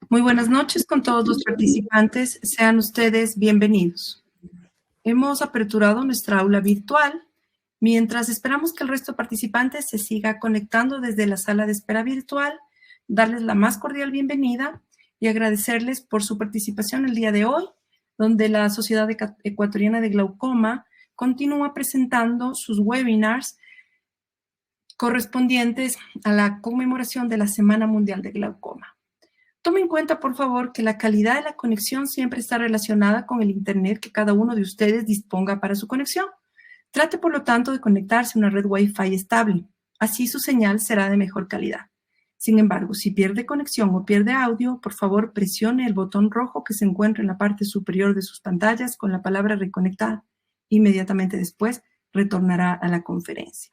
Muy buenas noches con todos los participantes. Sean ustedes bienvenidos. Hemos aperturado nuestra aula virtual. Mientras esperamos que el resto de participantes se siga conectando desde la sala de espera virtual, darles la más cordial bienvenida y agradecerles por su participación el día de hoy, donde la Sociedad Ecuatoriana de Glaucoma continúa presentando sus webinars correspondientes a la conmemoración de la Semana Mundial de Glaucoma. Tome en cuenta, por favor, que la calidad de la conexión siempre está relacionada con el Internet que cada uno de ustedes disponga para su conexión. Trate, por lo tanto, de conectarse a una red Wi-Fi estable. Así su señal será de mejor calidad. Sin embargo, si pierde conexión o pierde audio, por favor, presione el botón rojo que se encuentra en la parte superior de sus pantallas con la palabra reconectar. Inmediatamente después, retornará a la conferencia.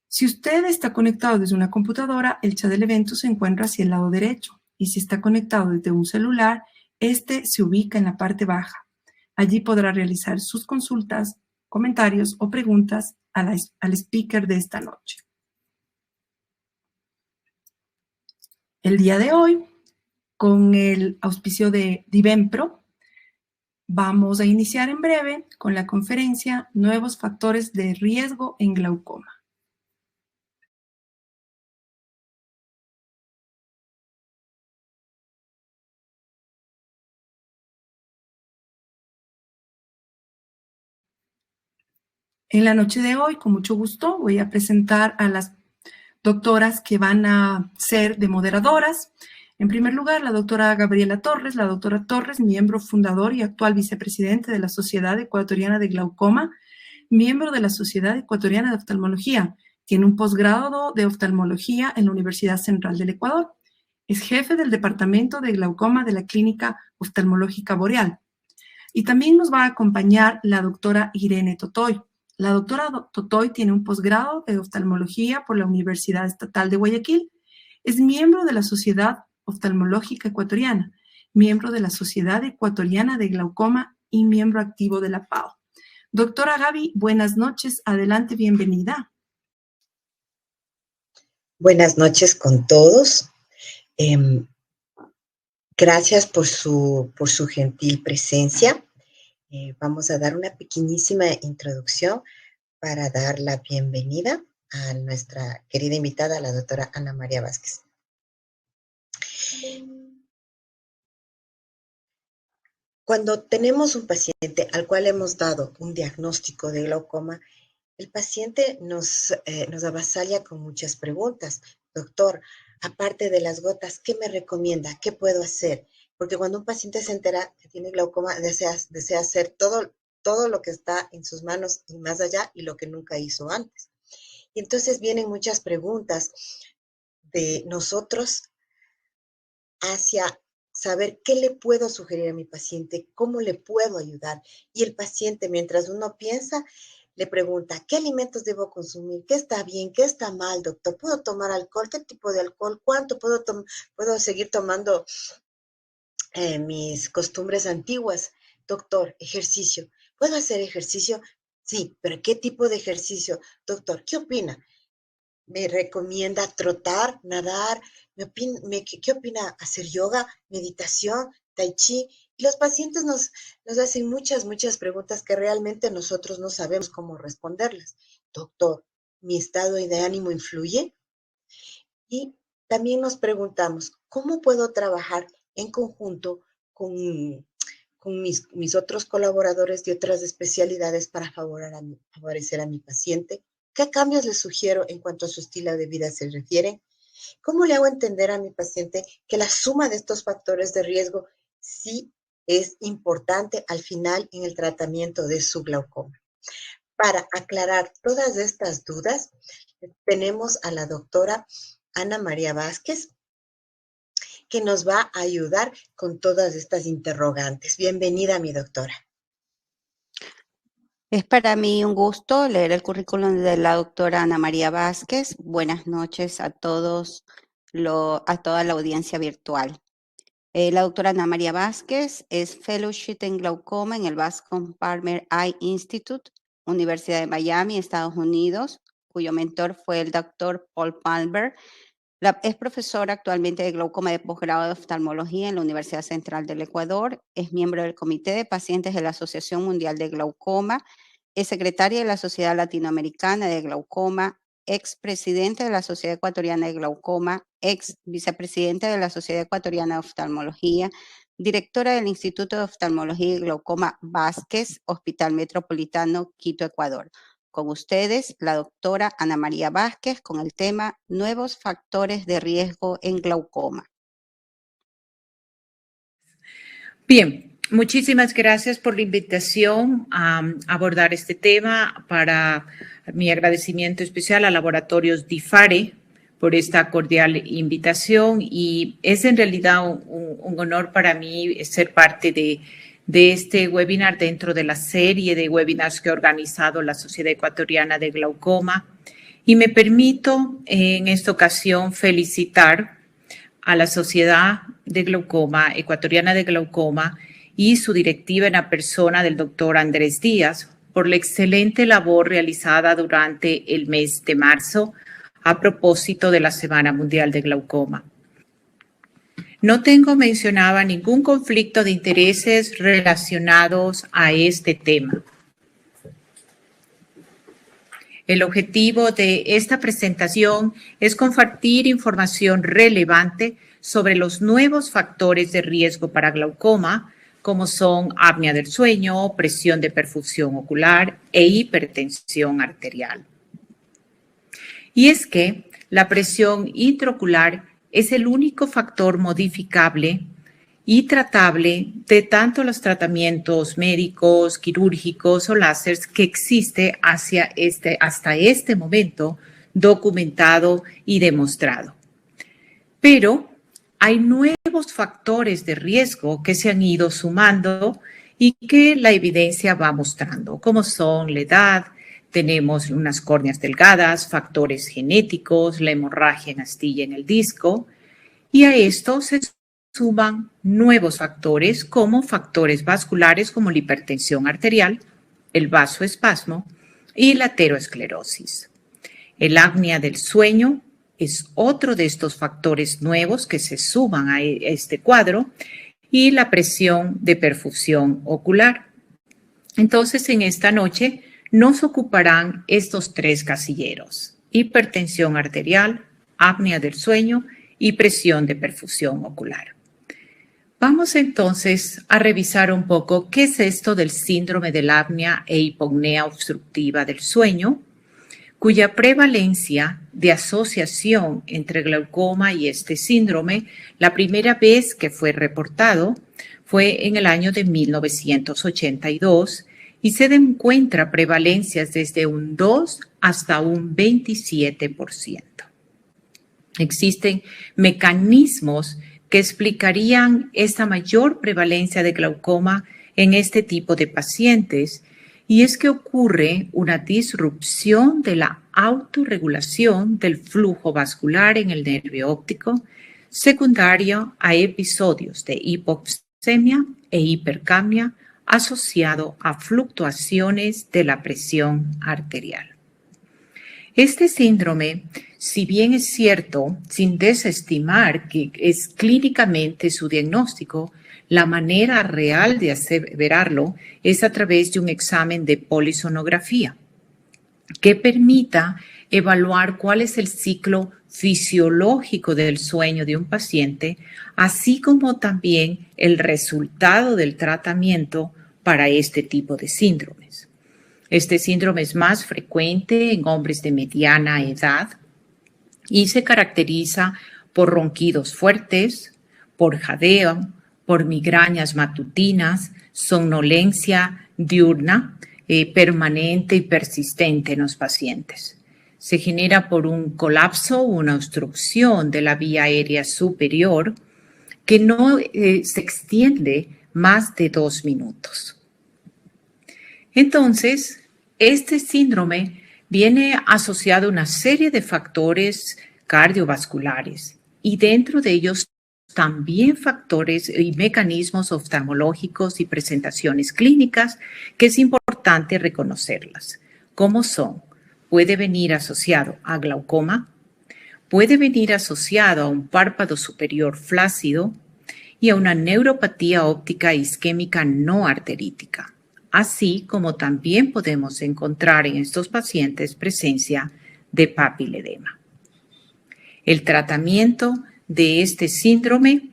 Si usted está conectado desde una computadora, el chat del evento se encuentra hacia el lado derecho. Y si está conectado desde un celular, este se ubica en la parte baja. Allí podrá realizar sus consultas, comentarios o preguntas al speaker de esta noche. El día de hoy, con el auspicio de Divenpro, vamos a iniciar en breve con la conferencia Nuevos factores de riesgo en glaucoma. En la noche de hoy, con mucho gusto, voy a presentar a las doctoras que van a ser de moderadoras. En primer lugar, la doctora Gabriela Torres. La doctora Torres, miembro fundador y actual vicepresidente de la Sociedad Ecuatoriana de Glaucoma, miembro de la Sociedad Ecuatoriana de Oftalmología. Tiene un posgrado de oftalmología en la Universidad Central del Ecuador. Es jefe del Departamento de Glaucoma de la Clínica Oftalmológica Boreal. Y también nos va a acompañar la doctora Irene Totoy. La doctora Totoy tiene un posgrado de oftalmología por la Universidad Estatal de Guayaquil. Es miembro de la Sociedad Oftalmológica Ecuatoriana, miembro de la Sociedad Ecuatoriana de Glaucoma y miembro activo de la PAO. Doctora Gaby, buenas noches. Adelante, bienvenida. Buenas noches con todos. Gracias por su gentil presencia. Vamos a dar una pequeñísima introducción para dar la bienvenida a nuestra querida invitada, la doctora Ana María Vázquez. Cuando tenemos un paciente al cual hemos dado un diagnóstico de glaucoma, el paciente nos avasalla con muchas preguntas. Doctor, aparte de las gotas, ¿qué me recomienda? ¿Qué puedo hacer? Porque cuando un paciente se entera que tiene glaucoma, desea hacer todo lo que está en sus manos y más allá y lo que nunca hizo antes. Y entonces vienen muchas preguntas de nosotros hacia saber qué le puedo sugerir a mi paciente, cómo le puedo ayudar. Y el paciente, mientras uno piensa, le pregunta, ¿qué alimentos debo consumir? ¿Qué está bien? ¿Qué está mal, doctor? ¿Puedo tomar alcohol? ¿Qué tipo de alcohol? ¿Cuánto puedo seguir tomando mis costumbres antiguas? Doctor, ejercicio. ¿Puedo hacer ejercicio? Sí, pero ¿qué tipo de ejercicio? Doctor, ¿qué opina? ¿Me recomienda trotar, nadar? ¿Qué opina hacer yoga, meditación, tai chi? Y los pacientes nos hacen muchas preguntas que realmente nosotros no sabemos cómo responderlas. Doctor, ¿mi estado de ánimo influye? Y también nos preguntamos, ¿cómo puedo trabajar en conjunto con mis otros colaboradores de otras especialidades para favorecer a mi paciente? ¿Qué cambios le sugiero en cuanto a su estilo de vida se refiere? ¿Cómo le hago entender a mi paciente que la suma de estos factores de riesgo sí es importante al final en el tratamiento de su glaucoma? Para aclarar todas estas dudas, tenemos a la doctora Ana María Vázquez, que nos va a ayudar con todas estas interrogantes. Bienvenida, mi doctora. Es para mí un gusto leer el currículum de la doctora Ana María Vázquez. Buenas noches a todos, a toda la audiencia virtual. La doctora Ana María Vázquez es Fellowship en Glaucoma en el Bascom Palmer Eye Institute, Universidad de Miami, Estados Unidos, cuyo mentor fue el doctor Paul Palmer. Es profesora actualmente de glaucoma de posgrado de oftalmología en la Universidad Central del Ecuador, es miembro del Comité de Pacientes de la Asociación Mundial de Glaucoma, es secretaria de la Sociedad Latinoamericana de Glaucoma, expresidente de la Sociedad Ecuatoriana de Glaucoma, ex vicepresidente de la Sociedad Ecuatoriana de Oftalmología, directora del Instituto de Oftalmología y Glaucoma Vázquez, Hospital Metropolitano, Quito, Ecuador. Con ustedes, la doctora Ana María Vázquez, con el tema Nuevos factores de riesgo en glaucoma. Bien, muchísimas gracias por la invitación a abordar este tema. Para mi agradecimiento especial a Laboratorios DIFARE por esta cordial invitación, y es en realidad un honor para mí ser parte de este webinar dentro de la serie de webinars que ha organizado la Sociedad Ecuatoriana de Glaucoma. Y me permito en esta ocasión felicitar a la Sociedad de Glaucoma, Ecuatoriana de Glaucoma, y su directiva en la persona del doctor Andrés Díaz por la excelente labor realizada durante el mes de marzo a propósito de la Semana Mundial de Glaucoma. No mencionaba ningún conflicto de intereses relacionados a este tema. El objetivo de esta presentación es compartir información relevante sobre los nuevos factores de riesgo para glaucoma, como son apnea del sueño, presión de perfusión ocular e hipertensión arterial. Y es que la presión intraocular es el único factor modificable y tratable de tanto los tratamientos médicos, quirúrgicos o láseres que existe hasta este momento documentado y demostrado. Pero hay nuevos factores de riesgo que se han ido sumando y que la evidencia va mostrando, como son la edad, tenemos unas córneas delgadas, factores genéticos, la hemorragia en astilla en el disco, y a esto se suman nuevos factores como factores vasculares como la hipertensión arterial, el vasoespasmo y la aterosclerosis. El apnea del sueño es otro de estos factores nuevos que se suman a este cuadro, y la presión de perfusión ocular. Entonces, en esta noche nos ocuparán estos tres casilleros: hipertensión arterial, apnea del sueño y presión de perfusión ocular. Vamos entonces a revisar un poco qué es esto del síndrome de la apnea e hipopnea obstructiva del sueño, cuya prevalencia de asociación entre glaucoma y este síndrome, la primera vez que fue reportado fue en el año de 1982 y se encuentra prevalencias desde un 2 hasta un 27%. Existen mecanismos que explicarían esta mayor prevalencia de glaucoma en este tipo de pacientes, y es que ocurre una disrupción de la autorregulación del flujo vascular en el nervio óptico, secundario a episodios de hipoxemia e hipercapnia asociado a fluctuaciones de la presión arterial. Este síndrome, si bien es cierto, sin desestimar que es clínicamente su diagnóstico, la manera real de aseverarlo es a través de un examen de polisonografía que permita evaluar cuál es el ciclo fisiológico del sueño de un paciente, así como también el resultado del tratamiento para este tipo de síndromes. Este síndrome es más frecuente en hombres de mediana edad y se caracteriza por ronquidos fuertes, por jadeo, por migrañas matutinas, somnolencia diurna permanente y persistente en los pacientes. Se genera por un colapso o una obstrucción de la vía aérea superior que no se extiende más de 2 minutos. Entonces, este síndrome viene asociado a una serie de factores cardiovasculares y dentro de ellos también factores y mecanismos oftalmológicos y presentaciones clínicas que es importante reconocerlas. ¿Cómo son? Puede venir asociado a glaucoma, puede venir asociado a un párpado superior flácido y a una neuropatía óptica isquémica no arterítica, así como también podemos encontrar en estos pacientes presencia de papiledema. El tratamiento de este síndrome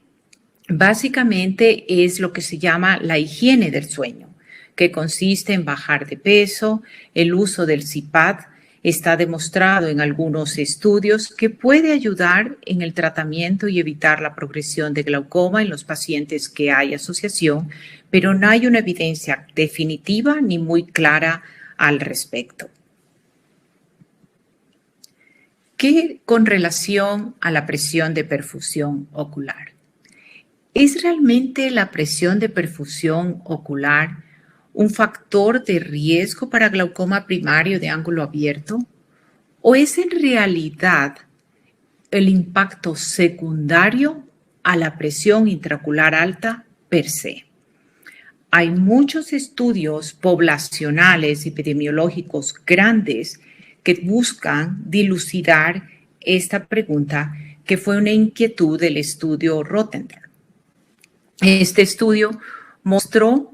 básicamente es lo que se llama la higiene del sueño, que consiste en bajar de peso. El uso del CPAP está demostrado en algunos estudios que puede ayudar en el tratamiento y evitar la progresión de glaucoma en los pacientes que hay asociación, pero no hay una evidencia definitiva ni muy clara al respecto. ¿Qué con relación a la presión de perfusión ocular? ¿Es realmente la presión de perfusión ocular un factor de riesgo para glaucoma primario de ángulo abierto? ¿O es en realidad el impacto secundario a la presión intraocular alta per se? Hay muchos estudios poblacionales epidemiológicos grandes que buscan dilucidar esta pregunta, que fue una inquietud del estudio Rottenberg. Este estudio mostró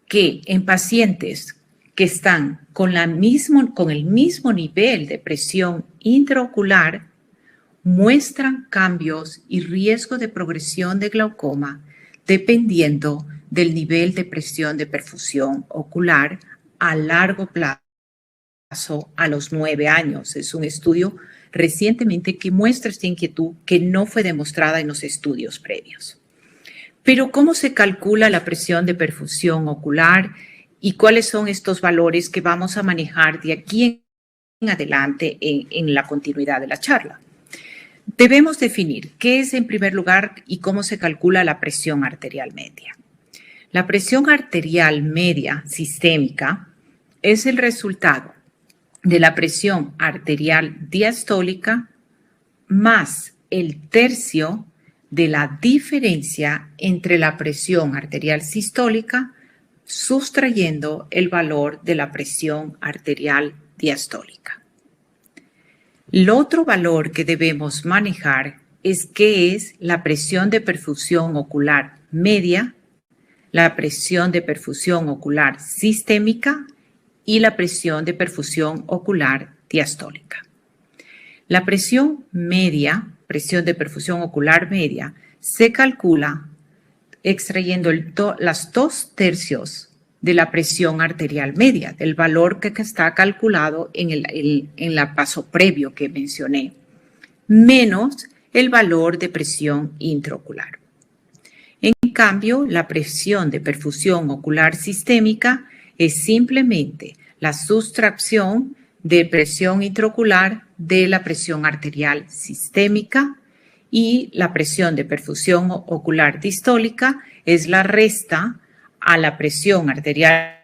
que en pacientes que están con el mismo nivel de presión intraocular muestran cambios y riesgo de progresión de glaucoma dependiendo del nivel de presión de perfusión ocular a largo plazo a los 9 años. Es un estudio recientemente que muestra esta inquietud que no fue demostrada en los estudios previos. Pero ¿cómo se calcula la presión de perfusión ocular y cuáles son estos valores que vamos a manejar de aquí en adelante en la continuidad de la charla? Debemos definir qué es en primer lugar y cómo se calcula la presión arterial media. La presión arterial media sistémica es el resultado de la presión arterial diastólica más el tercio de la diferencia entre la presión arterial sistólica sustrayendo el valor de la presión arterial diastólica. El otro valor que debemos manejar es qué es la presión de perfusión ocular media, la presión de perfusión ocular sistémica y la presión de perfusión ocular diastólica. La presión media, presión de perfusión ocular media, se calcula extrayendo las 2/3 de la presión arterial media, del valor que está calculado en el paso previo que mencioné, menos el valor de presión intraocular. En cambio, la presión de perfusión ocular sistémica es simplemente la sustracción de presión intraocular de la presión arterial sistémica y la presión de perfusión ocular distólica es la resta a la presión arterial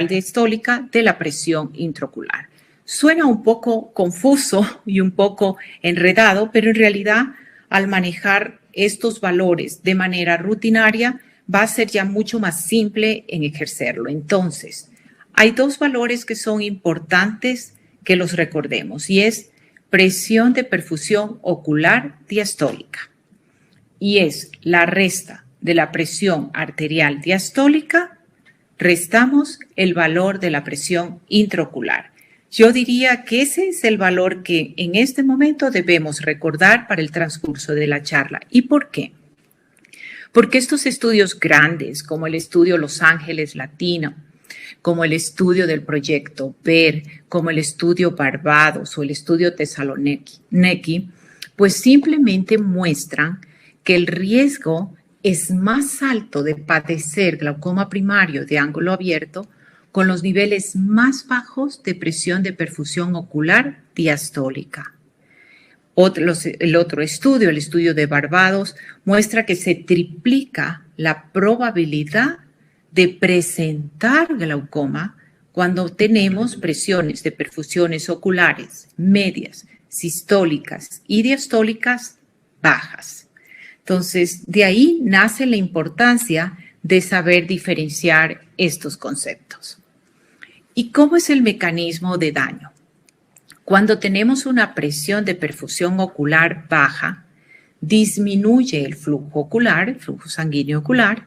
distólica de la presión intraocular. Suena un poco confuso y un poco enredado, pero en realidad al manejar estos valores de manera rutinaria va a ser ya mucho más simple en ejercerlo. Entonces, hay dos valores que son importantes que los recordemos y es presión de perfusión ocular diastólica y es la resta de la presión arterial diastólica, restamos el valor de la presión intraocular. Yo diría que ese es el valor que en este momento debemos recordar para el transcurso de la charla. ¿Y por qué? Porque estos estudios grandes, como el estudio Los Ángeles Latino, como el estudio del proyecto VER, como el estudio Barbados o el estudio Thessaloniki, pues simplemente muestran que el riesgo es más alto de padecer glaucoma primario de ángulo abierto con los niveles más bajos de presión de perfusión ocular diastólica. El otro estudio, el estudio de Barbados, muestra que se triplica la probabilidad de presentar glaucoma cuando tenemos presiones de perfusiones oculares medias, sistólicas y diastólicas bajas. Entonces, de ahí nace la importancia de saber diferenciar estos conceptos. ¿Y cómo es el mecanismo de daño? Cuando tenemos una presión de perfusión ocular baja, disminuye el flujo ocular, el flujo sanguíneo ocular,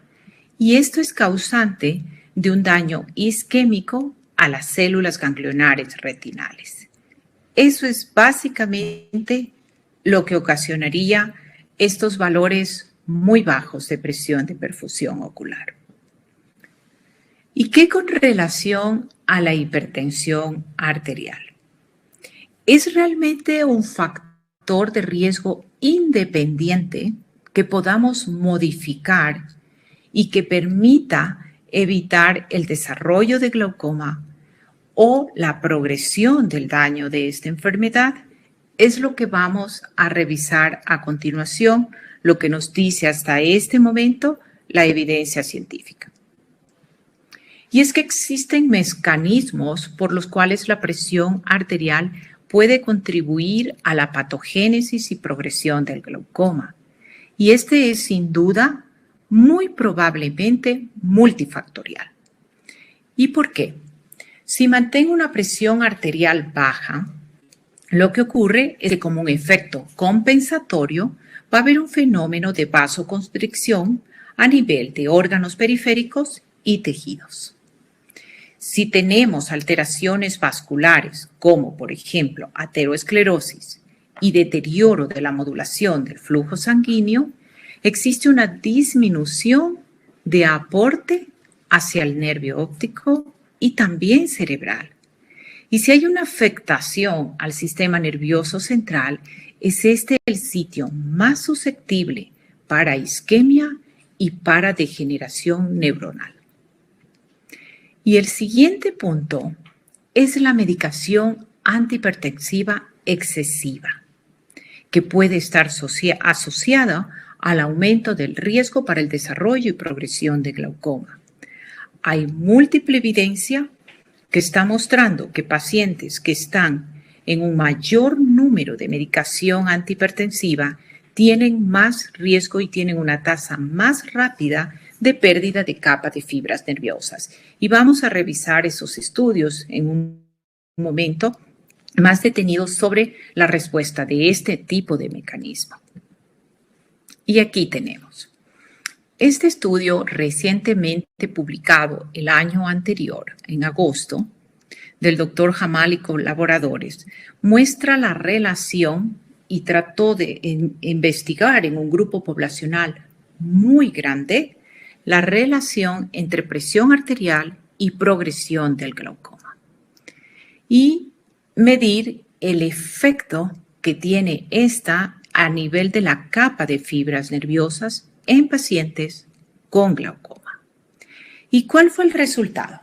y esto es causante de un daño isquémico a las células ganglionares retinales. Eso es básicamente lo que ocasionaría estos valores muy bajos de presión de perfusión ocular. ¿Y qué con relación a la hipertensión arterial? ¿Es realmente un factor de riesgo independiente que podamos modificar y que permita evitar el desarrollo de glaucoma o la progresión del daño de esta enfermedad? Es lo que vamos a revisar a continuación, lo que nos dice hasta este momento la evidencia científica. Y es que existen mecanismos por los cuales la presión arterial puede contribuir a la patogénesis y progresión del glaucoma. Y este es sin duda muy probablemente multifactorial. ¿Y por qué? Si mantengo una presión arterial baja, lo que ocurre es que como un efecto compensatorio va a haber un fenómeno de vasoconstricción a nivel de órganos periféricos y tejidos. Si tenemos alteraciones vasculares, como por ejemplo ateroesclerosis y deterioro de la modulación del flujo sanguíneo, existe una disminución de aporte hacia el nervio óptico y también cerebral. Y si hay una afectación al sistema nervioso central, es este el sitio más susceptible para isquemia y para degeneración neuronal. Y el siguiente punto es la medicación antihipertensiva excesiva, que puede estar asociada al aumento del riesgo para el desarrollo y progresión de glaucoma. Hay múltiple evidencia que está mostrando que pacientes que están en un mayor número de medicación antihipertensiva tienen más riesgo y tienen una tasa más rápida de pérdida de capa de fibras nerviosas. Y vamos a revisar esos estudios en un momento más detenido sobre la respuesta de este tipo de mecanismo. Y aquí tenemos. Este estudio recientemente publicado el año anterior, en agosto, del Dr. Jamal y colaboradores, muestra la relación y trató de investigar en un grupo poblacional muy grande la relación entre presión arterial y progresión del glaucoma y medir el efecto que tiene esta a nivel de la capa de fibras nerviosas en pacientes con glaucoma. ¿Y cuál fue el resultado?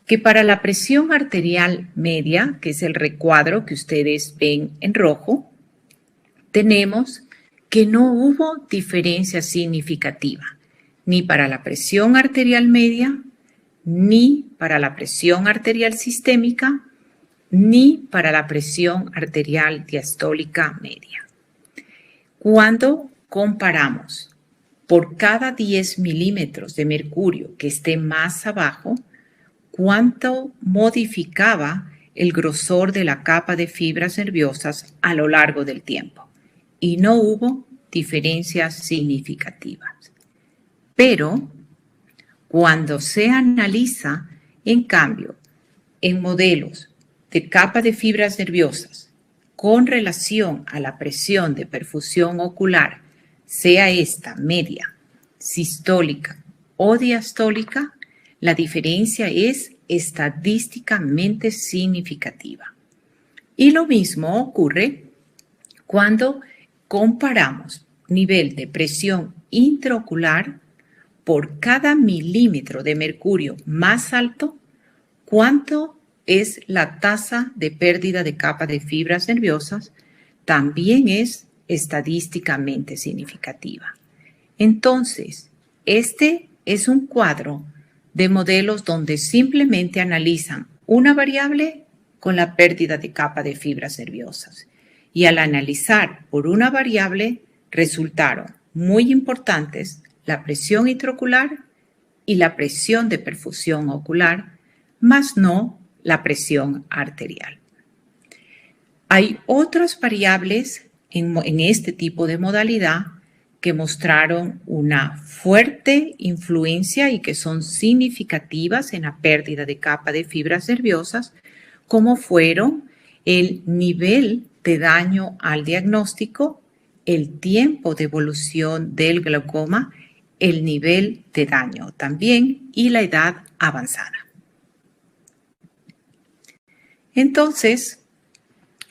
Que para la presión arterial media, que es el recuadro que ustedes ven en rojo, tenemos que no hubo diferencia significativa ni para la presión arterial media, ni para la presión arterial sistémica, ni para la presión arterial diastólica media. Cuando comparamos por cada 10 milímetros de mercurio que esté más abajo, cuánto modificaba el grosor de la capa de fibras nerviosas a lo largo del tiempo. Y no hubo diferencias significativas. Pero cuando se analiza, en cambio, en modelos de capa de fibras nerviosas con relación a la presión de perfusión ocular, sea esta media, sistólica o diastólica, la diferencia es estadísticamente significativa. Y lo mismo ocurre cuando comparamos nivel de presión intraocular por cada milímetro de mercurio más alto, cuánto es la tasa de pérdida de capa de fibras nerviosas, también es estadísticamente significativa. Entonces, este es un cuadro de modelos donde simplemente analizan una variable con la pérdida de capa de fibras nerviosas. Y al analizar por una variable, resultaron muy importantes la presión intraocular y la presión de perfusión ocular, más no la presión arterial. Hay otras variables en este tipo de modalidad que mostraron una fuerte influencia y que son significativas en la pérdida de capa de fibras nerviosas, como fueron el nivel de daño al diagnóstico, el tiempo de evolución del glaucoma, el nivel de daño también y la edad avanzada. Entonces,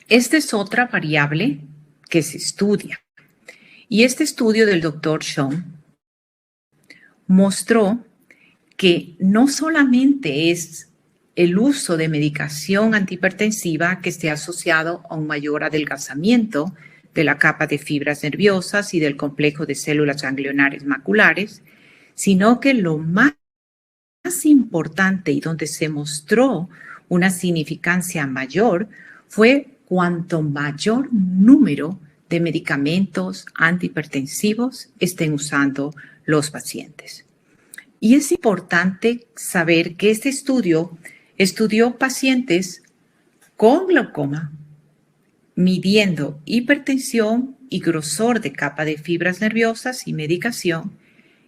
esta es otra variable que se estudia. Y este estudio del doctor Sean mostró que no solamente es el uso de medicación antihipertensiva que esté asociado a un mayor adelgazamiento de la capa de fibras nerviosas y del complejo de células ganglionares maculares, sino que lo más importante y donde se mostró una significancia mayor fue cuanto mayor número de medicamentos antihipertensivos estén usando los pacientes. Y es importante saber que este estudio estudió pacientes con glaucoma, midiendo hipertensión y grosor de capa de fibras nerviosas y medicación,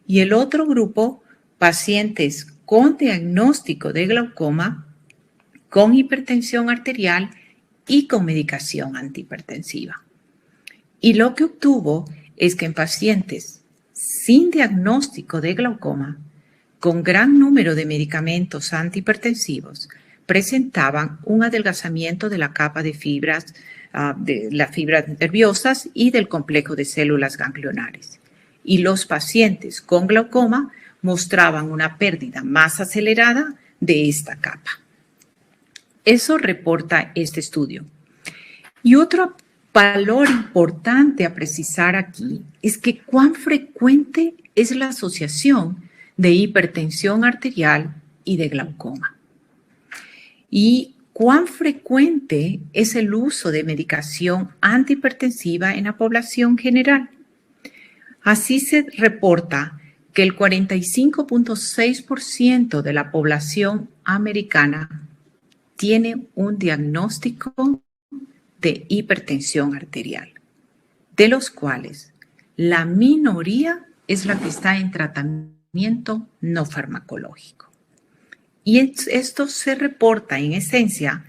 y el otro grupo, pacientes con diagnóstico de glaucoma, con hipertensión arterial y con medicación antihipertensiva. Y lo que obtuvo es que en pacientes sin diagnóstico de glaucoma, con gran número de medicamentos antihipertensivos, presentaban un adelgazamiento de la capa de las fibras nerviosas y del complejo de células ganglionares. Y los pacientes con glaucoma mostraban una pérdida más acelerada de esta capa. Eso reporta este estudio. Y otro valor importante a precisar aquí es que cuán frecuente es la asociación de hipertensión arterial y de glaucoma. Y cuán frecuente es el uso de medicación antihipertensiva en la población general. Así se reporta que el 45.6% de la población americana tiene un diagnóstico de hipertensión arterial, de los cuales la minoría es la que está en tratamiento no farmacológico. Y esto se reporta en esencia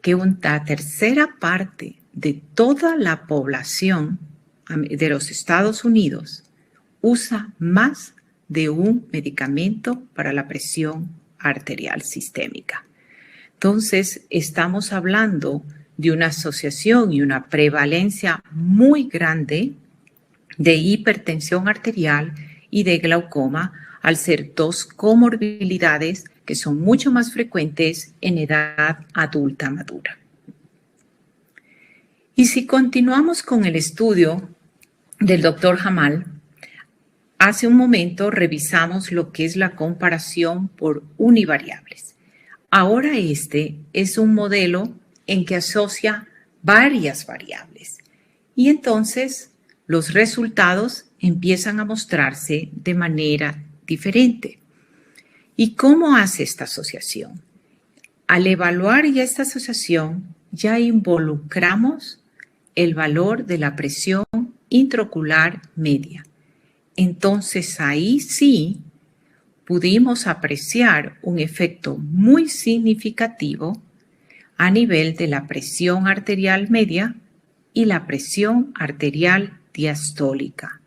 que una tercera parte de toda la población de los Estados Unidos usa más de un medicamento para la presión arterial sistémica. Entonces, estamos hablando de una asociación y una prevalencia muy grande de hipertensión arterial y de glaucoma, al ser dos comorbilidades que son mucho más frecuentes en edad adulta madura. Y si continuamos con el estudio del doctor Jamal, hace un momento revisamos lo que es la comparación por univariables. Ahora este es un modelo en que asocia varias variables y entonces los resultados empiezan a mostrarse de manera diferente. ¿Y cómo hace esta asociación? Al evaluar ya esta asociación, ya involucramos el valor de la presión intraocular media. Entonces ahí sí pudimos apreciar un efecto muy significativo a nivel de la presión arterial media y la presión arterial diastólica.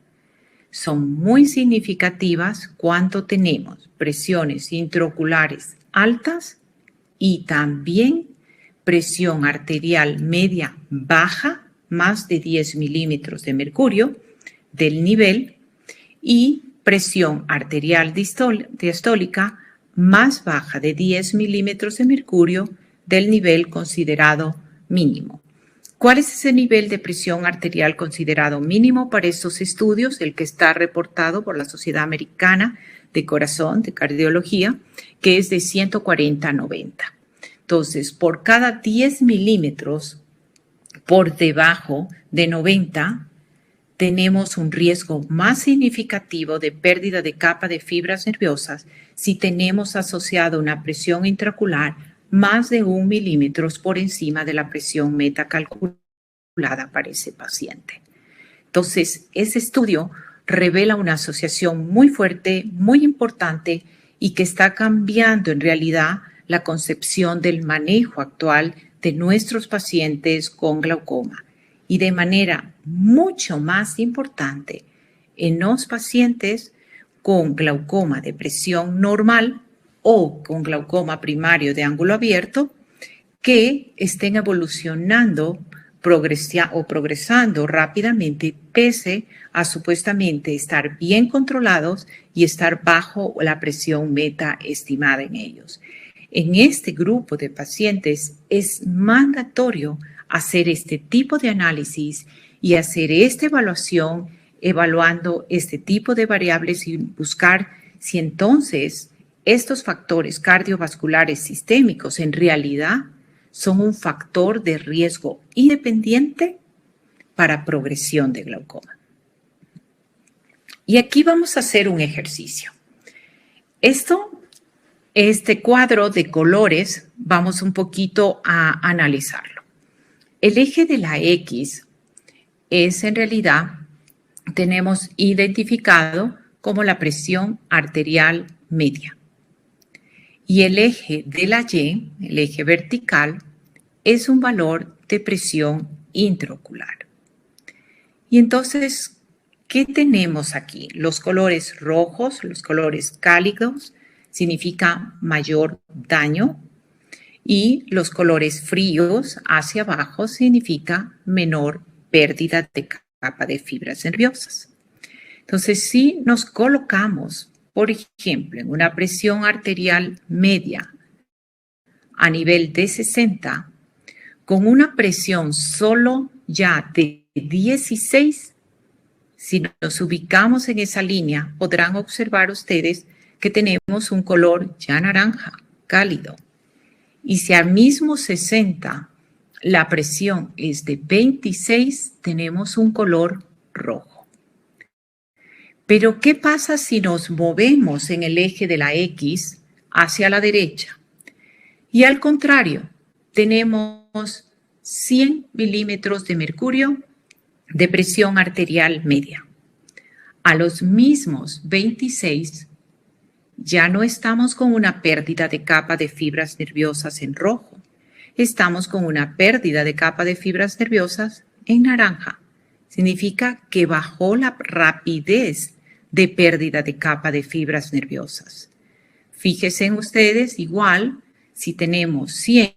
Son muy significativas cuando tenemos presiones intraoculares altas y también presión arterial media baja, más de 10 milímetros de mercurio del nivel, y presión arterial diastólica más baja de 10 milímetros de mercurio del nivel considerado mínimo. ¿Cuál es ese nivel de presión arterial considerado mínimo para estos estudios? El que está reportado por la Sociedad Americana de Corazón, de Cardiología, que es de 140/90. Entonces, por cada 10 milímetros por debajo de 90, tenemos un riesgo más significativo de pérdida de capa de fibras nerviosas si tenemos asociado una presión intraocular más de 1 milímetro por encima de la presión meta calculada para ese paciente. Entonces, ese estudio revela una asociación muy fuerte, muy importante y que está cambiando en realidad la concepción del manejo actual de nuestros pacientes con glaucoma y de manera mucho más importante en los pacientes con glaucoma de presión normal o con glaucoma primario de ángulo abierto que estén evolucionando progresando rápidamente pese a supuestamente estar bien controlados y estar bajo la presión meta estimada en ellos. En este grupo de pacientes es mandatorio hacer este tipo de análisis y hacer esta evaluación evaluando este tipo de variables y buscar si entonces estos factores cardiovasculares sistémicos en realidad son un factor de riesgo independiente para progresión de glaucoma. Y aquí vamos a hacer un ejercicio. Este cuadro de colores, vamos un poquito a analizarlo. El eje de la X es en realidad, tenemos identificado como la presión arterial media. Y el eje de la Y, el eje vertical, es un valor de presión intraocular. Y entonces, ¿qué tenemos aquí? Los colores rojos, los colores cálidos, significa mayor daño. Y los colores fríos hacia abajo significa menor pérdida de capa de fibras nerviosas. Entonces, si nos colocamos, por ejemplo, en una presión arterial media a nivel de 60, con una presión solo ya de 16, si nos ubicamos en esa línea, podrán observar ustedes que tenemos un color ya naranja, cálido. Y si al mismo 60 la presión es de 26, tenemos un color rojo. Pero, ¿qué pasa si nos movemos en el eje de la X hacia la derecha? Y al contrario, tenemos 100 milímetros de mercurio de presión arterial media. A los mismos 26, ya no estamos con una pérdida de capa de fibras nerviosas en rojo. Estamos con una pérdida de capa de fibras nerviosas en naranja. Significa que bajó la rapidez de pérdida de capa de fibras nerviosas. Fíjense en ustedes, igual, si tenemos 100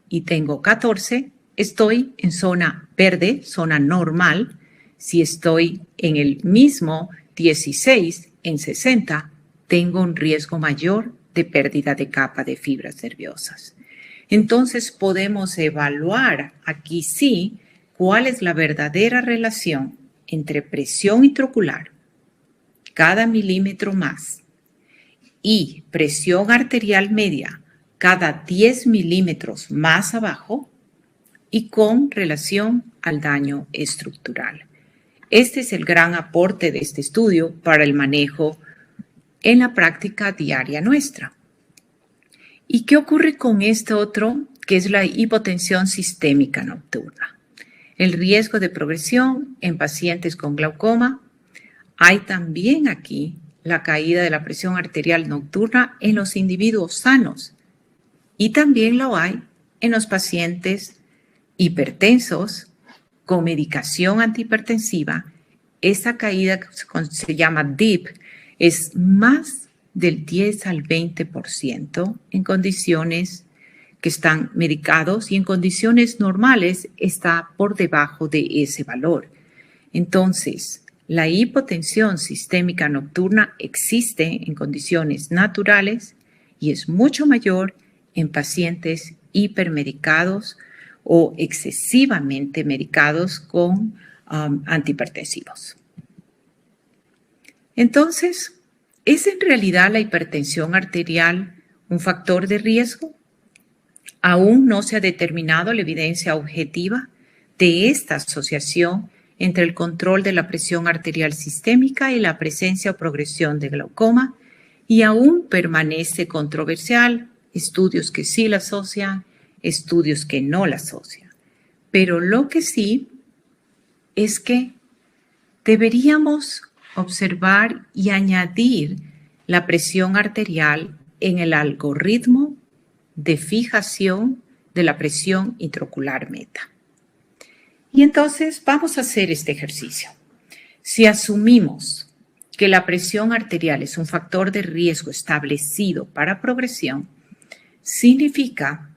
y tengo 14, estoy en zona verde, zona normal. Si estoy en el mismo 16, en 60, tengo un riesgo mayor de pérdida de capa de fibras nerviosas. Entonces podemos evaluar aquí sí cuál es la verdadera relación entre presión intraocular, cada milímetro más, y presión arterial media, cada 10 milímetros más abajo, y con relación al daño estructural. Este es el gran aporte de este estudio para el manejo en la práctica diaria nuestra. ¿Y qué ocurre con este otro, que es la hipotensión sistémica nocturna? El riesgo de progresión en pacientes con glaucoma. Hay también aquí la caída de la presión arterial nocturna en los individuos sanos y también lo hay en los pacientes hipertensos con medicación antihipertensiva. Esa caída se llama DIP, es más del 10 al 20% en condiciones que están medicados y en condiciones normales está por debajo de ese valor. Entonces, la hipotensión sistémica nocturna existe en condiciones naturales y es mucho mayor en pacientes hipermedicados o excesivamente medicados con antihipertensivos. Entonces, ¿es en realidad la hipertensión arterial un factor de riesgo? Aún no se ha determinado la evidencia objetiva de esta asociación entre el control de la presión arterial sistémica y la presencia o progresión de glaucoma y aún permanece controversial estudios que sí la asocian, estudios que no la asocian. Pero lo que sí es que deberíamos observar y añadir la presión arterial en el algoritmo de fijación de la presión intraocular meta. Y entonces vamos a hacer este ejercicio. Si asumimos que la presión arterial es un factor de riesgo establecido para progresión, significa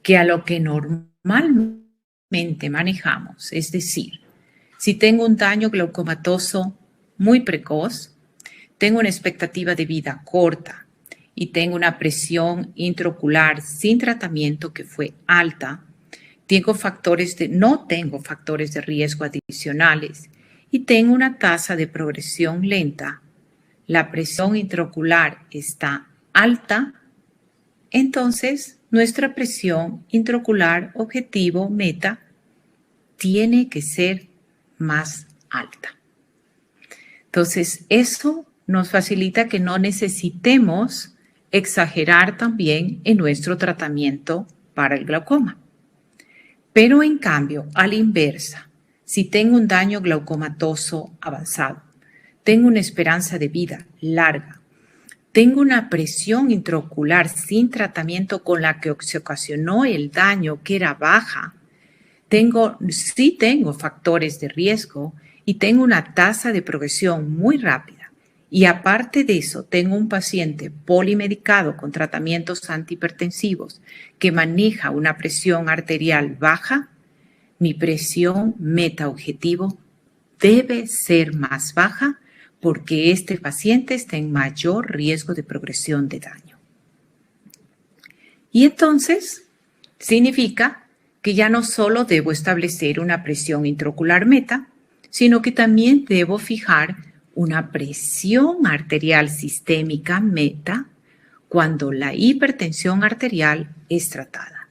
que a lo que normalmente manejamos, es decir, si tengo un daño glaucomatoso muy precoz, tengo una expectativa de vida corta y tengo una presión intraocular sin tratamiento que fue alta, no tengo factores de riesgo adicionales y tengo una tasa de progresión lenta, la presión intraocular está alta, entonces nuestra presión intraocular objetivo meta tiene que ser más alta. Entonces, eso nos facilita que no necesitemos exagerar también en nuestro tratamiento para el glaucoma. Pero en cambio, a la inversa, si tengo un daño glaucomatoso avanzado, tengo una esperanza de vida larga, tengo una presión intraocular sin tratamiento con la que se ocasionó el daño que era baja, sí tengo factores de riesgo y tengo una tasa de progresión muy rápida. Y aparte de eso, tengo un paciente polimedicado con tratamientos antihipertensivos que maneja una presión arterial baja, mi presión meta objetivo debe ser más baja porque este paciente está en mayor riesgo de progresión de daño. Y entonces, significa que ya no solo debo establecer una presión intraocular meta, sino que también debo fijar una presión arterial sistémica meta cuando la hipertensión arterial es tratada.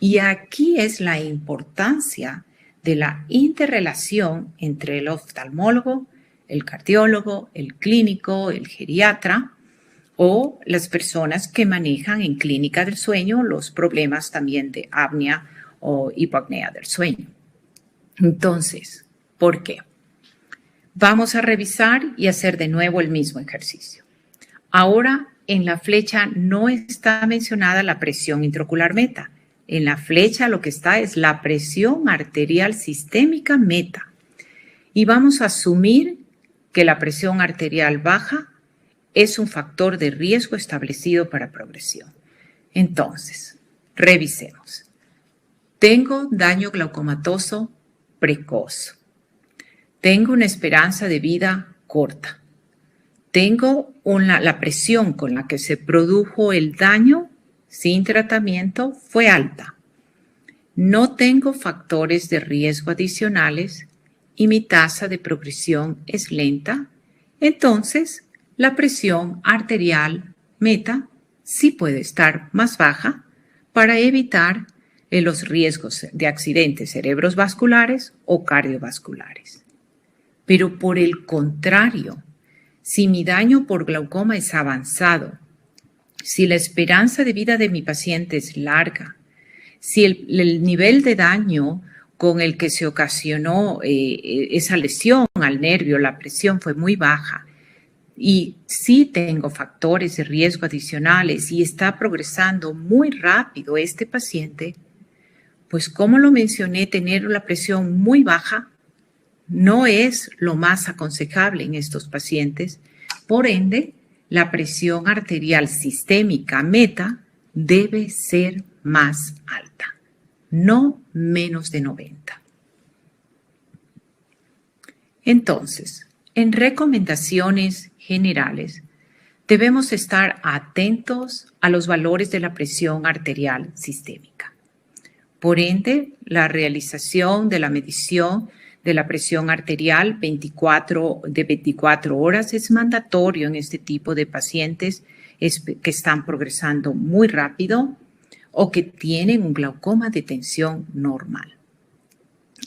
Y aquí es la importancia de la interrelación entre el oftalmólogo, el cardiólogo, el clínico, el geriatra o las personas que manejan en clínica del sueño los problemas también de apnea o hipopnea del sueño. Entonces, ¿por qué? Vamos a revisar y hacer de nuevo el mismo ejercicio. Ahora, en la flecha no está mencionada la presión intraocular meta. En la flecha lo que está es la presión arterial sistémica meta. Y vamos a asumir que la presión arterial baja es un factor de riesgo establecido para progresión. Entonces, revisemos. Tengo daño glaucomatoso precoz. Tengo una esperanza de vida corta. Tengo la presión con la que se produjo el daño sin tratamiento fue alta. No tengo factores de riesgo adicionales y mi tasa de progresión es lenta. Entonces, la presión arterial meta sí puede estar más baja para evitar los riesgos de accidentes cerebrovasculares o cardiovasculares. Pero por el contrario, si mi daño por glaucoma es avanzado, si la esperanza de vida de mi paciente es larga, si el nivel de daño con el que se ocasionó esa lesión al nervio, la presión fue muy baja, y si tengo factores de riesgo adicionales y está progresando muy rápido este paciente, pues como lo mencioné, tener la presión muy baja no es lo más aconsejable en estos pacientes. Por ende, la presión arterial sistémica meta debe ser más alta, no menos de 90. Entonces, en recomendaciones generales, debemos estar atentos a los valores de la presión arterial sistémica. Por ende, la realización de la medición de la presión arterial de 24 horas es mandatorio en este tipo de pacientes que están progresando muy rápido o que tienen un glaucoma de tensión normal.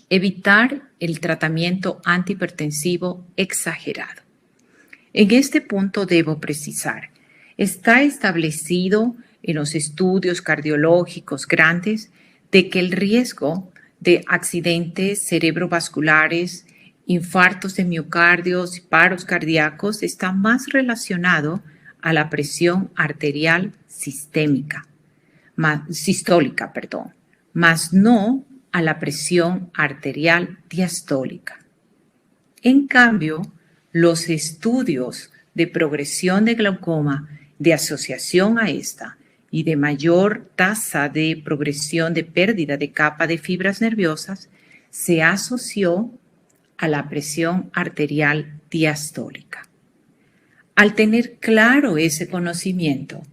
Evitar el tratamiento antihipertensivo exagerado. En este punto debo precisar, está establecido en los estudios cardiológicos grandes de que el riesgo de accidentes cerebrovasculares, infartos de miocardios y paros cardíacos está más relacionado a la presión arterial sistólica, más no a la presión arterial diastólica. En cambio, los estudios de progresión de glaucoma de asociación a esta y de mayor tasa de progresión de pérdida de capa de fibras nerviosas se asoció a la presión arterial diastólica. Al tener claro ese conocimiento,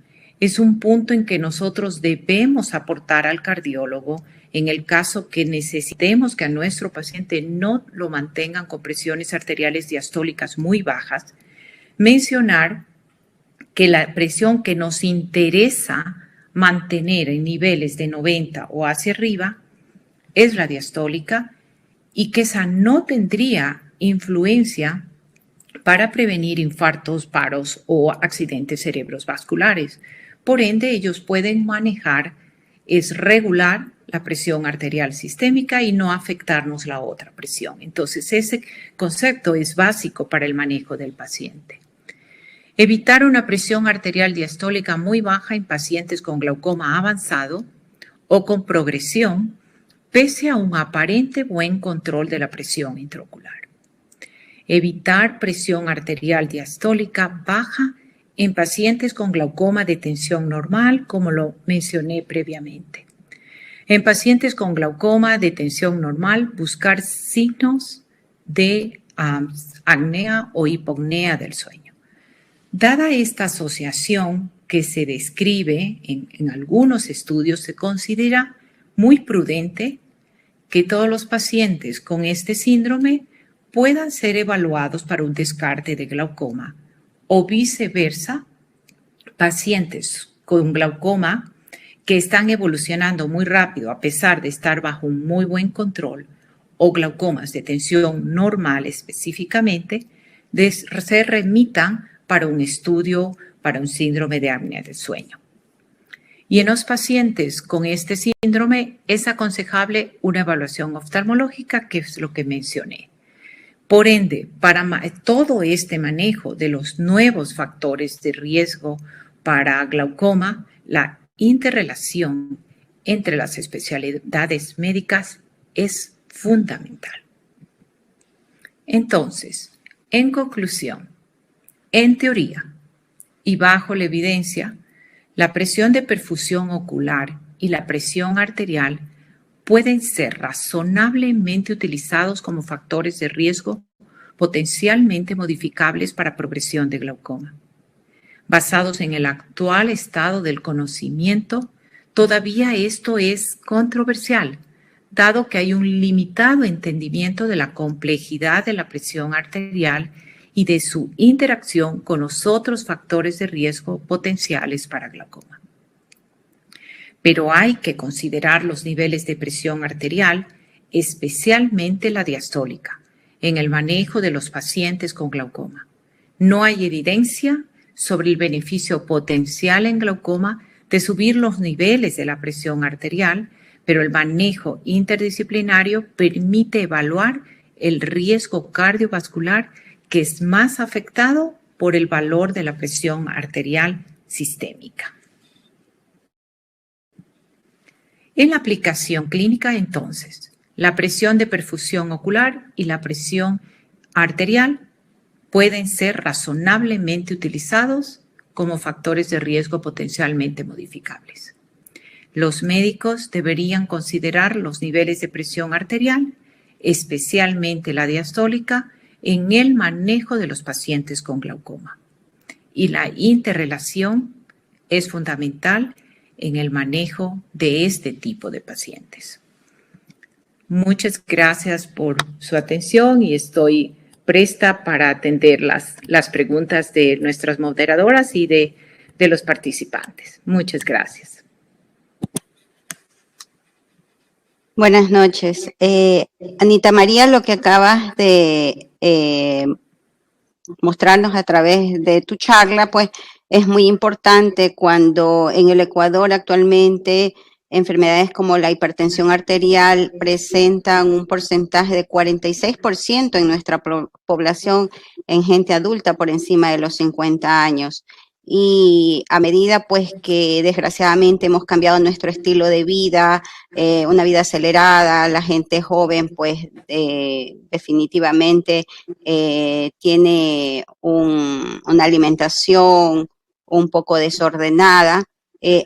es un punto en que nosotros debemos aportar al cardiólogo en el caso que necesitemos que a nuestro paciente no lo mantengan con presiones arteriales diastólicas muy bajas, mencionar que la presión que nos interesa mantener en niveles de 90 o hacia arriba es la diastólica y que esa no tendría influencia para prevenir infartos, paros o accidentes cerebrovasculares. Por ende, ellos pueden manejar, es regular la presión arterial sistémica y no afectarnos la otra presión. Entonces, ese concepto es básico para el manejo del paciente. Evitar una presión arterial diastólica muy baja en pacientes con glaucoma avanzado o con progresión, pese a un aparente buen control de la presión intraocular. Evitar presión arterial diastólica baja en pacientes con glaucoma de tensión normal, como lo mencioné previamente. En pacientes con glaucoma de tensión normal, buscar signos de apnea o hipopnea del sueño. Dada esta asociación que se describe en algunos estudios, se considera muy prudente que todos los pacientes con este síndrome puedan ser evaluados para un descarte de glaucoma o viceversa, pacientes con glaucoma que están evolucionando muy rápido a pesar de estar bajo un muy buen control o glaucomas de tensión normal específicamente, se remitan para un estudio para un síndrome de apnea del sueño. Y en los pacientes con este síndrome es aconsejable una evaluación oftalmológica, que es lo que mencioné. Por ende, para todo este manejo de los nuevos factores de riesgo para glaucoma, la interrelación entre las especialidades médicas es fundamental. Entonces, en conclusión, en teoría y bajo la evidencia, la presión de perfusión ocular y la presión arterial pueden ser razonablemente utilizados como factores de riesgo potencialmente modificables para progresión de glaucoma. Basados en el actual estado del conocimiento, todavía esto es controversial, dado que hay un limitado entendimiento de la complejidad de la presión arterial y de su interacción con los otros factores de riesgo potenciales para glaucoma. Pero hay que considerar los niveles de presión arterial, especialmente la diastólica, en el manejo de los pacientes con glaucoma. No hay evidencia sobre el beneficio potencial en glaucoma de subir los niveles de la presión arterial, pero el manejo interdisciplinario permite evaluar el riesgo cardiovascular que es más afectado por el valor de la presión arterial sistémica. En la aplicación clínica, entonces, la presión de perfusión ocular y la presión arterial pueden ser razonablemente utilizados como factores de riesgo potencialmente modificables. Los médicos deberían considerar los niveles de presión arterial, especialmente la diastólica, en el manejo de los pacientes con glaucoma. Y la interrelación es fundamental en el manejo de este tipo de pacientes. Muchas gracias por su atención y estoy presta para atender las preguntas de nuestras moderadoras y de los participantes. Muchas gracias. Buenas noches. Anita María, lo que acabas de mostrarnos a través de tu charla, pues es muy importante cuando en el Ecuador actualmente enfermedades como la hipertensión arterial presentan un porcentaje de 46% en nuestra población en gente adulta por encima de los 50 años. Y a medida pues que desgraciadamente hemos cambiado nuestro estilo de vida, una vida acelerada, la gente joven pues definitivamente tiene una alimentación un poco desordenada,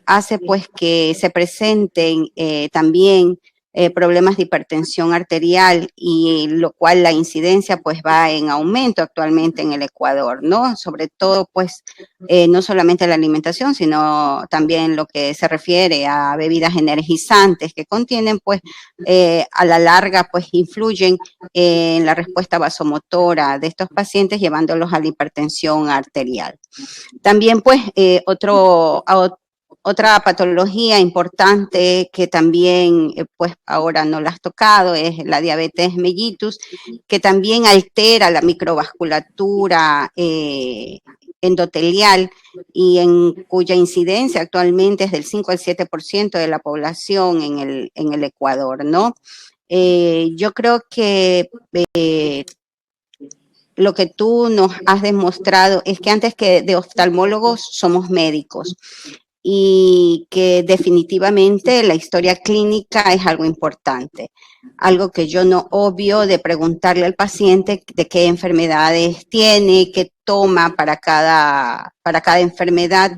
hace pues que se presenten también problemas de hipertensión arterial y lo cual la incidencia pues va en aumento actualmente en el Ecuador, ¿no? Sobre todo pues no solamente la alimentación, sino también lo que se refiere a bebidas energizantes que contienen pues a la larga pues influyen en la respuesta vasomotora de estos pacientes llevándolos a la hipertensión arterial. También pues otra patología importante que también, pues ahora no la has tocado, es la diabetes mellitus, que también altera la microvasculatura endotelial y en cuya incidencia actualmente es del 5 al 7% de la población en el Ecuador, ¿no? Yo creo que lo que tú nos has demostrado es que antes que de oftalmólogos somos médicos y que definitivamente la historia clínica es algo importante, algo que yo no obvio de preguntarle al paciente de qué enfermedades tiene, qué toma para cada enfermedad,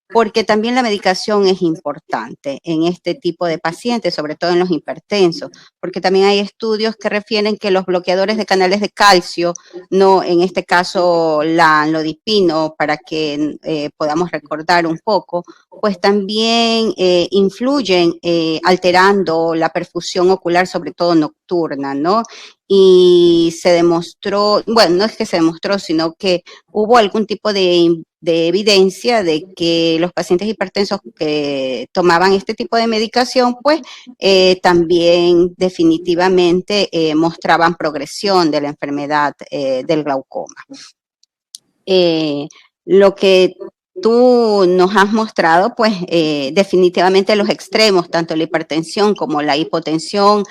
porque también la medicación es importante en este tipo de pacientes, sobre todo en los hipertensos, porque también hay estudios que refieren que los bloqueadores de canales de calcio, no en este caso la anlodipino, para que podamos recordar un poco, pues también influyen alterando la perfusión ocular, sobre todo nocturna, ¿no? Y se demostró, bueno, no es que se demostró, sino que hubo algún tipo de evidencia de que los pacientes hipertensos que tomaban este tipo de medicación, pues también definitivamente mostraban progresión de la enfermedad del glaucoma. Lo que tú nos has mostrado, pues definitivamente los extremos, tanto la hipertensión como la hipotensión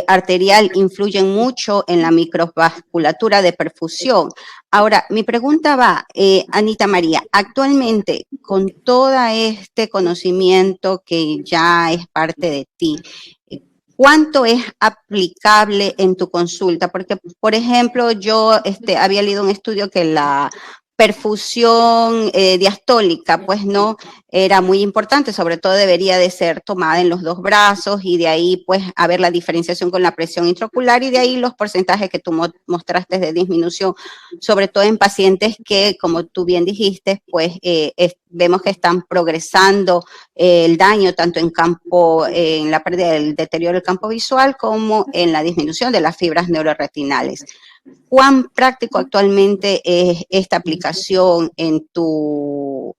arterial, influyen mucho en la microvasculatura de perfusión. Ahora, mi pregunta va, Anita María, actualmente con todo este conocimiento que ya es parte de ti, ¿cuánto es aplicable en tu consulta? Porque, por ejemplo, yo había leído un estudio que la perfusión diastólica, pues no, era muy importante, sobre todo debería de ser tomada en los dos brazos y de ahí pues haber la diferenciación con la presión intraocular y de ahí los porcentajes que tú mostraste de disminución, sobre todo en pacientes que, como tú bien dijiste, pues vemos que están progresando el daño tanto en la pérdida del deterioro del campo visual como en la disminución de las fibras neuroretinales. ¿Cuán práctico actualmente es esta aplicación en tu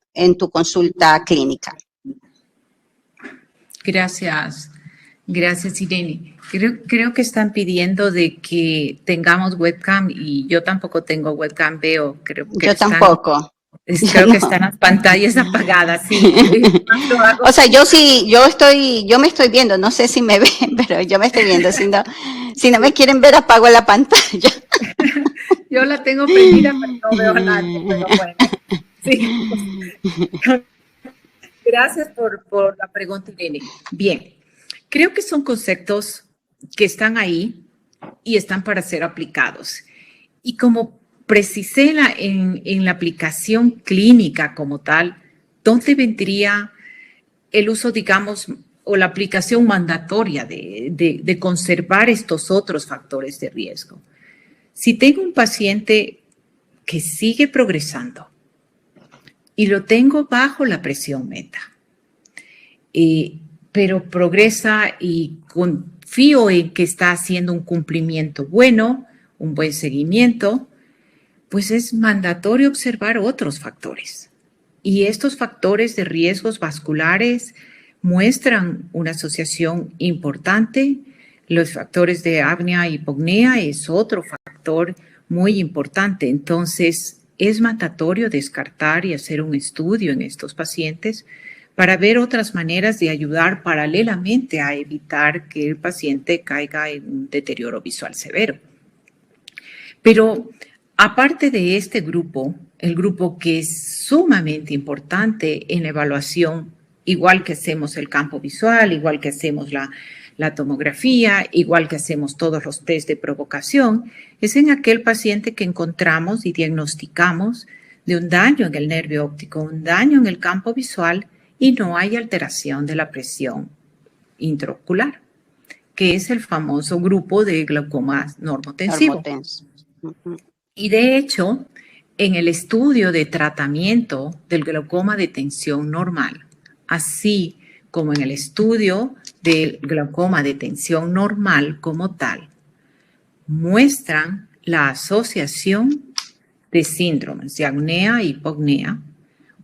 consulta clínica? Gracias, Irene. Creo que están pidiendo de que tengamos webcam y yo tampoco tengo webcam, veo. Yo tampoco. Creo que están las pantallas apagadas, sí. O sea, yo me estoy viendo, no sé si me ven, pero yo me estoy viendo. Si no me quieren ver, apago la pantalla. Yo la tengo prendida, pero no veo a nadie, pero bueno. Sí. Gracias por la pregunta, Irene. Bien, creo que son conceptos que están ahí y están para ser aplicados. Y como precisé en la aplicación clínica como tal, ¿dónde vendría el uso, digamos, o la aplicación mandatoria de conservar estos otros factores de riesgo? Si tengo un paciente que sigue progresando y lo tengo bajo la presión meta, pero progresa y confío en que está haciendo un cumplimiento bueno, un buen seguimiento, pues es mandatorio observar otros factores. Y estos factores de riesgos vasculares muestran una asociación importante. Los factores de apnea y hipopnea es otro factor muy importante. Entonces, es mandatorio descartar y hacer un estudio en estos pacientes para ver otras maneras de ayudar paralelamente a evitar que el paciente caiga en un deterioro visual severo. Pero aparte de este grupo, el grupo que es sumamente importante en la evaluación, igual que hacemos el campo visual, igual que hacemos la tomografía, igual que hacemos todos los test de provocación, es en aquel paciente que encontramos y diagnosticamos de un daño en el nervio óptico, un daño en el campo visual y no hay alteración de la presión intraocular, que es el famoso grupo de glaucoma normotensivo. Y de hecho, en el estudio de tratamiento del glaucoma de tensión normal, así como en el estudio del glaucoma de tensión normal como tal, muestran la asociación de síndromes de apnea y hipopnea,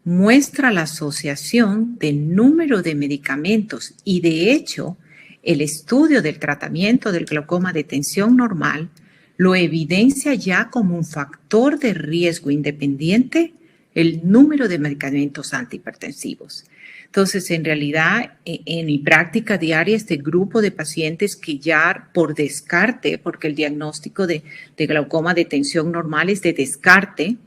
muestra la asociación de número de medicamentos y de hecho el estudio del tratamiento del glaucoma de tensión normal lo evidencia ya como un factor de riesgo independiente el número de medicamentos antihipertensivos. Entonces, en realidad, en mi práctica diaria, este grupo de pacientes que ya por descarte, porque el diagnóstico de glaucoma de tensión normal es de descarte,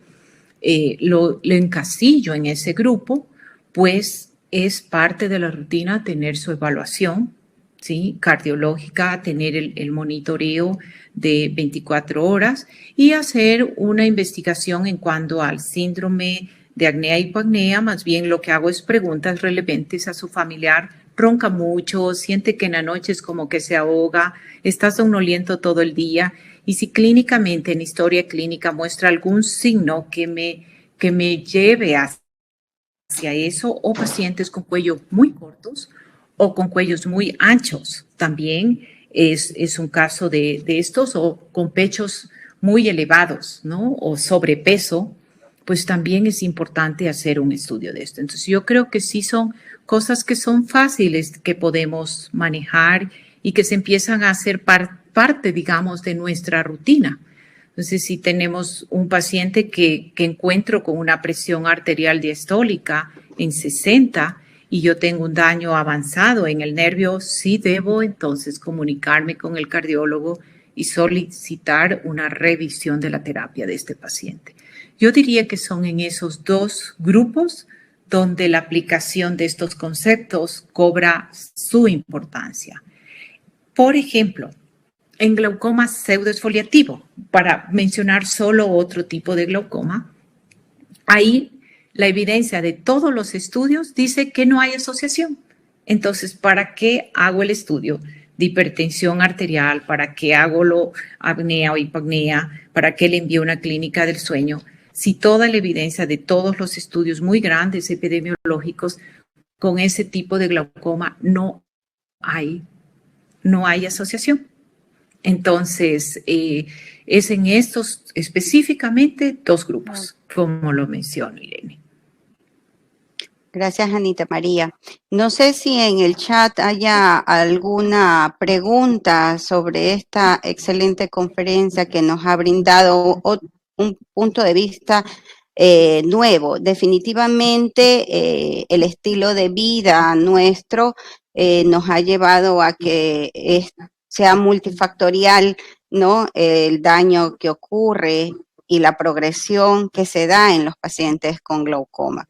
lo encasillo en ese grupo, pues es parte de la rutina tener su evaluación, ¿sí?, cardiológica, tener el monitoreo de 24 horas y hacer una investigación en cuanto al síndrome de apnea y hipopnea. Más bien lo que hago es preguntas relevantes a su familiar. Ronca mucho, siente que en la noche es como que se ahoga, está somnoliento todo el día. Y si clínicamente, en historia clínica, muestra algún signo que me lleve hacia eso, o pacientes con cuello muy cortos o con cuellos muy anchos, también es un caso de estos, o con pechos muy elevados, ¿no?, o sobrepeso, pues también es importante hacer un estudio de esto. Entonces yo creo que sí son cosas que son fáciles, que podemos manejar y que se empiezan a hacer parte, digamos, de nuestra rutina. Entonces, si tenemos un paciente que encuentro con una presión arterial diastólica en 60 y yo tengo un daño avanzado en el nervio, sí debo entonces comunicarme con el cardiólogo y solicitar una revisión de la terapia de este paciente. Yo diría que son en esos dos grupos donde la aplicación de estos conceptos cobra su importancia. Por ejemplo, en glaucoma pseudoexfoliativo, para mencionar solo otro tipo de glaucoma, ahí la evidencia de todos los estudios dice que no hay asociación. Entonces, ¿para qué hago el estudio de hipertensión arterial? ¿Para qué hago apnea o hipopnea? ¿Para qué le envío una clínica del sueño? Si toda la evidencia de todos los estudios muy grandes epidemiológicos con ese tipo de glaucoma no hay asociación. Entonces, es en estos específicamente dos grupos, como lo menciono, Irene. Gracias, Anita María. No sé si en el chat haya alguna pregunta sobre esta excelente conferencia que nos ha brindado un punto de vista nuevo. Definitivamente, el estilo de vida nuestro nos ha llevado a que sea multifactorial, ¿no?, el daño que ocurre y la progresión que se da en los pacientes con glaucoma.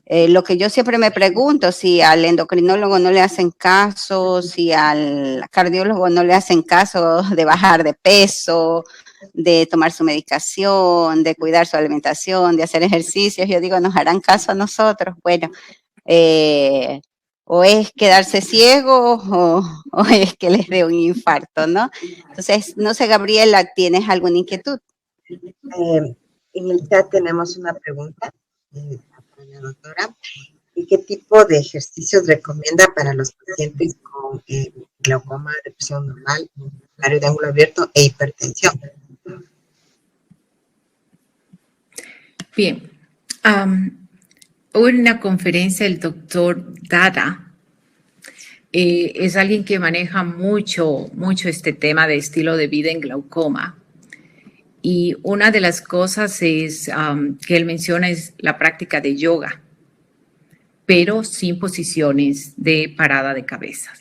Lo que yo siempre me pregunto, si al endocrinólogo no le hacen caso, si al cardiólogo no le hacen caso de bajar de peso, de tomar su medicación, de cuidar su alimentación, de hacer ejercicios, yo digo, ¿nos harán caso a nosotros? Bueno, o es quedarse ciego o es que les dé un infarto, ¿no? Entonces, no sé, Gabriela, ¿tienes alguna inquietud? En el chat tenemos una pregunta para la doctora. ¿Y qué tipo de ejercicios recomienda para los pacientes con glaucoma de presión normal, horario de ángulo abierto e hipertensión? Bien. Hubo una conferencia el doctor Dada. Es alguien que maneja mucho este tema de estilo de vida en glaucoma. Y una de las cosas es, que él menciona es la práctica de yoga, pero sin posiciones de parada de cabeza.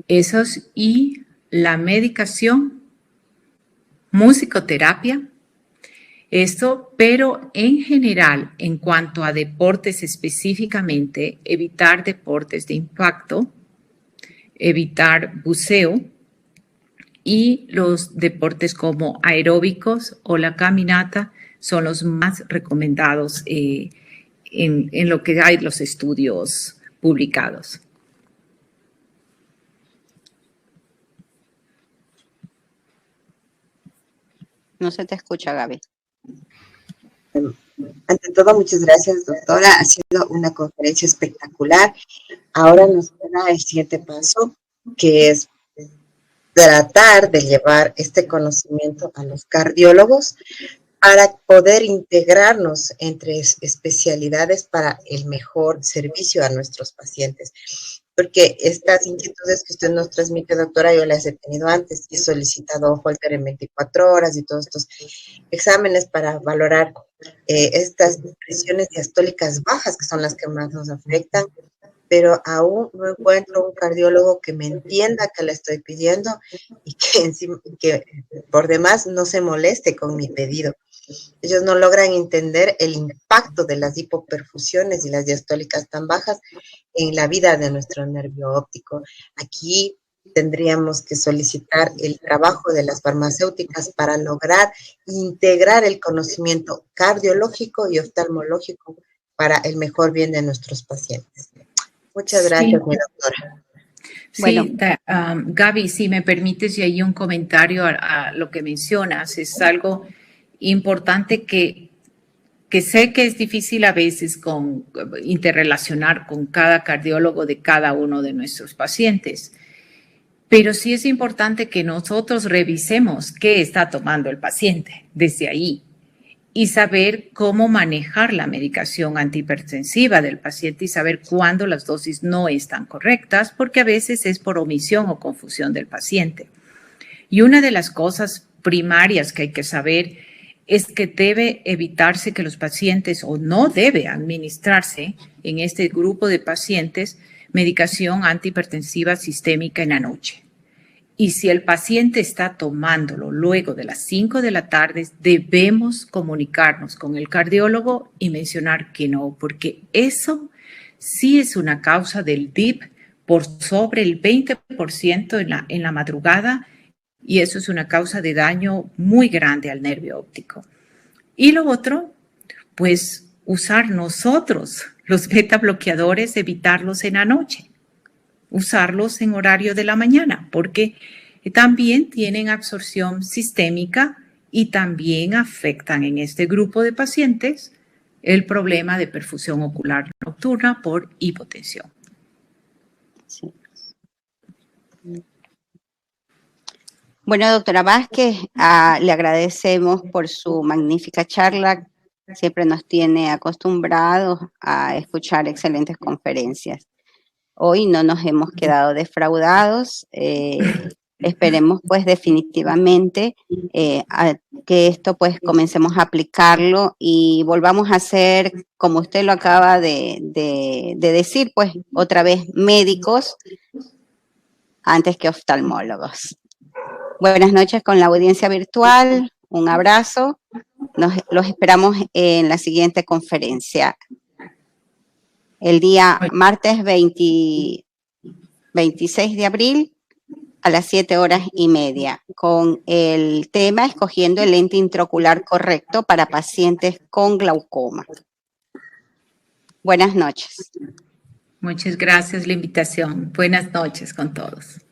Esos y la medicación, musicoterapia, esto, pero en general, en cuanto a deportes específicamente, evitar deportes de impacto, evitar buceo y los deportes como aeróbicos o la caminata son los más recomendados en lo que hay los estudios publicados. No se te escucha, Gaby. Ante todo, muchas gracias, doctora. Ha sido una conferencia espectacular. Ahora nos queda el siguiente paso, que es tratar de llevar este conocimiento a los cardiólogos para poder integrarnos entre especialidades para el mejor servicio a nuestros pacientes. Porque estas inquietudes que usted nos transmite, doctora, yo las he tenido antes. He solicitado Holter en 24 horas y todos estos exámenes para valorar estas presiones diastólicas bajas, que son las que más nos afectan, pero aún no encuentro un cardiólogo que me entienda que la estoy pidiendo y que por demás no se moleste con mi pedido. Ellos no logran entender el impacto de las hipoperfusiones y las diastólicas tan bajas en la vida de nuestro nervio óptico. Aquí tendríamos que solicitar el trabajo de las farmacéuticas para lograr integrar el conocimiento cardiológico y oftalmológico para el mejor bien de nuestros pacientes. Muchas gracias, mi doctora. Sí, Bueno. Gaby, si me permites, y ahí un comentario a lo que mencionas, es algo importante que sé que es difícil a veces interrelacionar con cada cardiólogo de cada uno de nuestros pacientes, pero sí es importante que nosotros revisemos qué está tomando el paciente desde ahí y saber cómo manejar la medicación antihipertensiva del paciente y saber cuándo las dosis no están correctas, porque a veces es por omisión o confusión del paciente. Y una de las cosas primarias que hay que saber es que debe evitarse que los pacientes, o no debe administrarse en este grupo de pacientes, medicación antihipertensiva sistémica en la noche. Y si el paciente está tomándolo luego de las 5 de la tarde, debemos comunicarnos con el cardiólogo y mencionar que no, porque eso sí es una causa del DIP por sobre el 20% en la madrugada, y eso es una causa de daño muy grande al nervio óptico. Y lo otro, pues usar nosotros los beta bloqueadores, evitarlos en la noche. Usarlos en horario de la mañana, porque también tienen absorción sistémica y también afectan en este grupo de pacientes el problema de perfusión ocular nocturna por hipotensión. Sí. Bueno, doctora Vázquez, le agradecemos por su magnífica charla. Siempre nos tiene acostumbrados a escuchar excelentes conferencias. Hoy no nos hemos quedado defraudados. Esperemos pues definitivamente que esto pues comencemos a aplicarlo y volvamos a ser, como usted lo acaba de decir, pues otra vez médicos antes que oftalmólogos. Buenas noches con la audiencia virtual, un abrazo, los esperamos en la siguiente conferencia. El día martes 26 de abril a las 7:30, con el tema escogiendo el lente intraocular correcto para pacientes con glaucoma. Buenas noches. Muchas gracias por la invitación. Buenas noches con todos.